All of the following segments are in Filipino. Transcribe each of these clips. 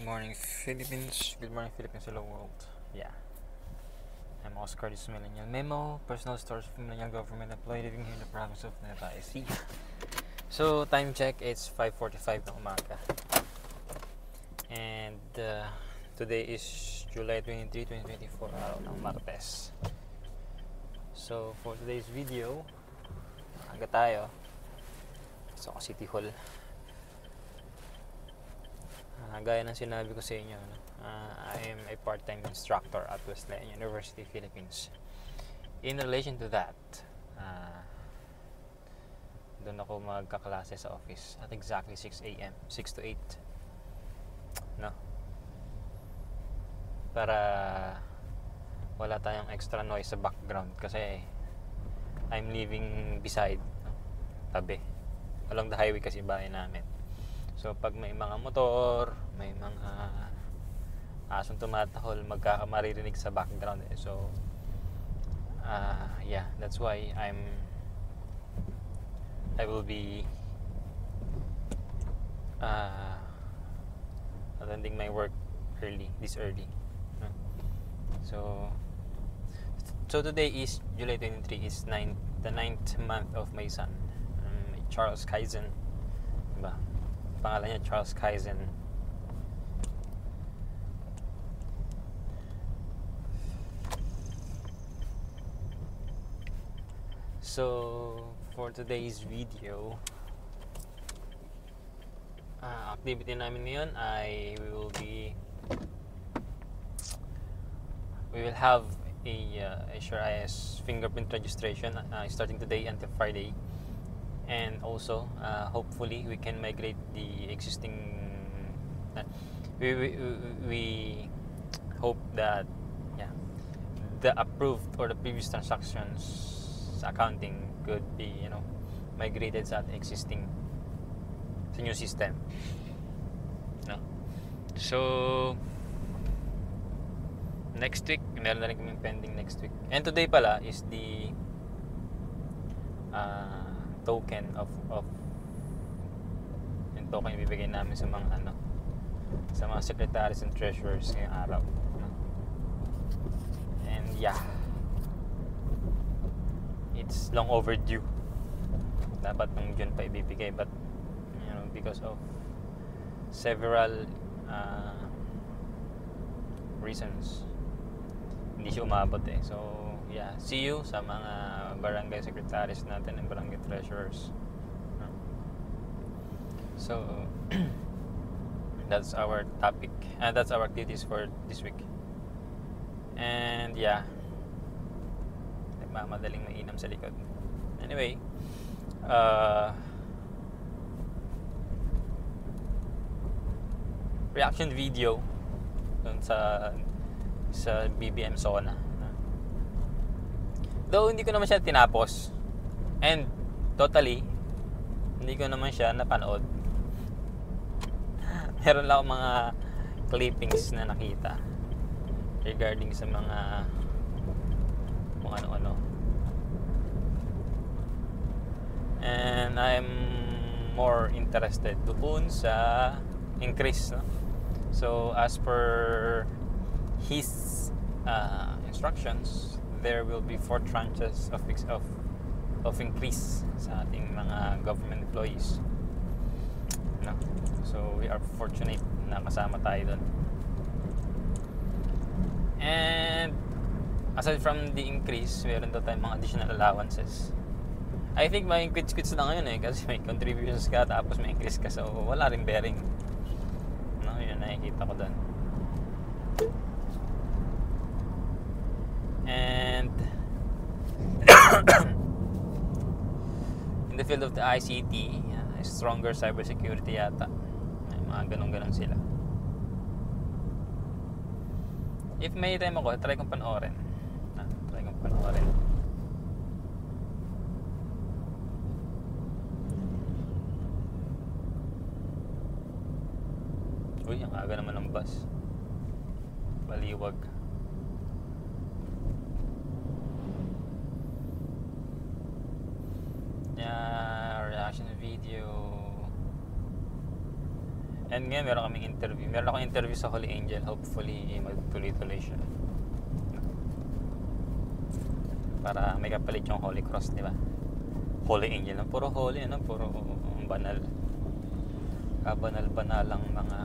Good morning, Philippines. Good morning, Philippines. Hello, world. Yeah. I'm Oscar, this is Millennial Memo, personal stories of Millennial government employee living here in the province of Nueva Ecija. So, time check, it's 5:45 ng umaga. And today is July 23, 2024, araw ng Martes. So, for today's video, aga tayo. So, City Hall. Gaya ng sinabi ko sa inyo, I am a part-time instructor at Wesleyan University, Philippines. In relation to that, doon ako magkaklase sa office at exactly 6 a.m., 6 to 8. No? Para wala tayong extra noise sa background kasi I'm living beside, tabi, along the highway kasi bahay namin. So, pag may mga motor, may mga asong tumatahol, maririnig sa background. So, yeah, that's why I will be attending my work this early. So today is July 23, is the 9th month of my son, Charles Kaizen. Diba? Pangalan niya Charles Kaizen. So for today's video, activity namin ngayon ay we will have a HRIS fingerprint registration starting today until Friday. And also, hopefully, we can migrate the existing. We hope that the approved or the previous transactions accounting could be migrated sa existing new system. No? So next week, meron na rin kaming pending next week. And today pala is the token of yung token ibibigay namin sa mga sa mga secretaries and treasurers ngayong araw, no? And yeah, it's long overdue. Dapat nung June pa ibibigay, but because of several reasons hindi siya umabot So yeah, see you sa mga barangay secretaries natin and barangay treasurers. So that's our topic, and that's our activities for this week. And yeah, nagmamadaling mainam sa likod. Anyway, reaction video dun sa BBM Sona. Though hindi ko naman siya tinapos, and totally hindi ko naman siya napanood. Meron lang akong mga clippings na nakita regarding sa mga kung ano-ano. And I'm more interested doon sa increase, no? So as per his instructions, there will be 4 tranches of increase sa ating mga government employees, no? So we are fortunate na kasama tayo doon. And aside from the increase, meron daw tayong mga additional allowances. I think may quits na ngayon kasi may contributions ka tapos may increase ka, so wala rin bearing, no? Yun nakikita ko doon. And in the field of the ICT, stronger cybersecurity yata, may mga ganun sila. If may time ako, try kong panoorin. Uy, ang aga naman ng bus. Baliwag. Reaction video. And ngayon meron kaming interview. Meron akong interview sa Holy Angel. Hopefully magtuloy-tuloy siya. Para may kapalit yung Holy Cross, di ba? Holy Angel, no? Puro holy, no? Puro banal. Kabanal-banal lang mga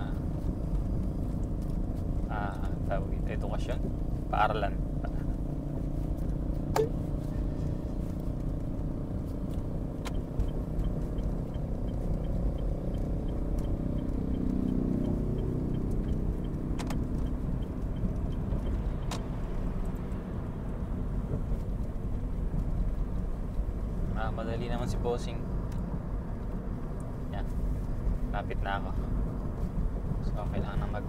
tawag ito, edukasyon, paaralan. Madali naman si bossing. Yan, lapit na ako. So kailangan na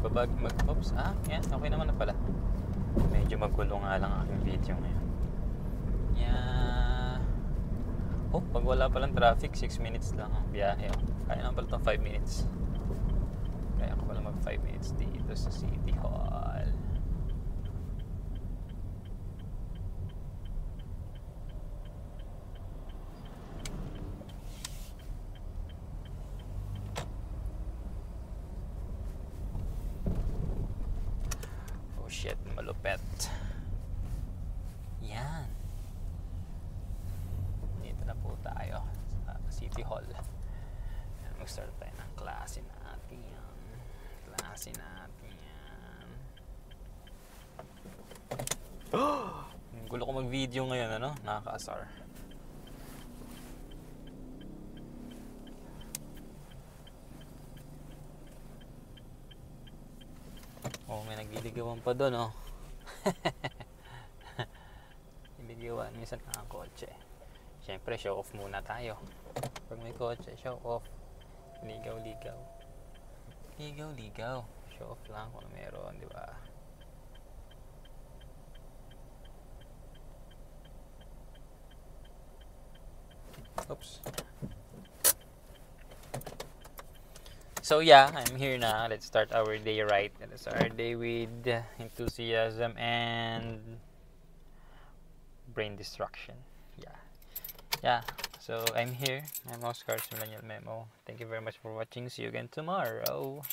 oops, yan, okay naman na pala. Medyo magulo nga lang aking video ngayon. Yeah. Oh, pag wala palang traffic, 6 minutes lang ang biyahe. Kaya naman pala itong 5 minutes. Kaya ako pala mag 5 minutes dito sa City Hall. Shit, malupet. Yan. Dito na po tayo sa City Hall. Mag-start tayo ng klase natin yan. Klase natin yan. Ang gulo ko mag-video ngayon, ano? Nakaka-asar. Oh, may nagliligawan pa doon, oh. Liligawan, minsan ang kotse. Siyempre, show off muna tayo. Pag may kotse, show off. Ligaw-ligaw. Ligaw-ligaw. Show off lang kung meron, di ba? Oops. So yeah, I'm here now. Let's start our day right. Let's start our day with enthusiasm and brain destruction. Yeah. So I'm here. I'm Oscar Millennial Memo. Thank you very much for watching. See you again tomorrow.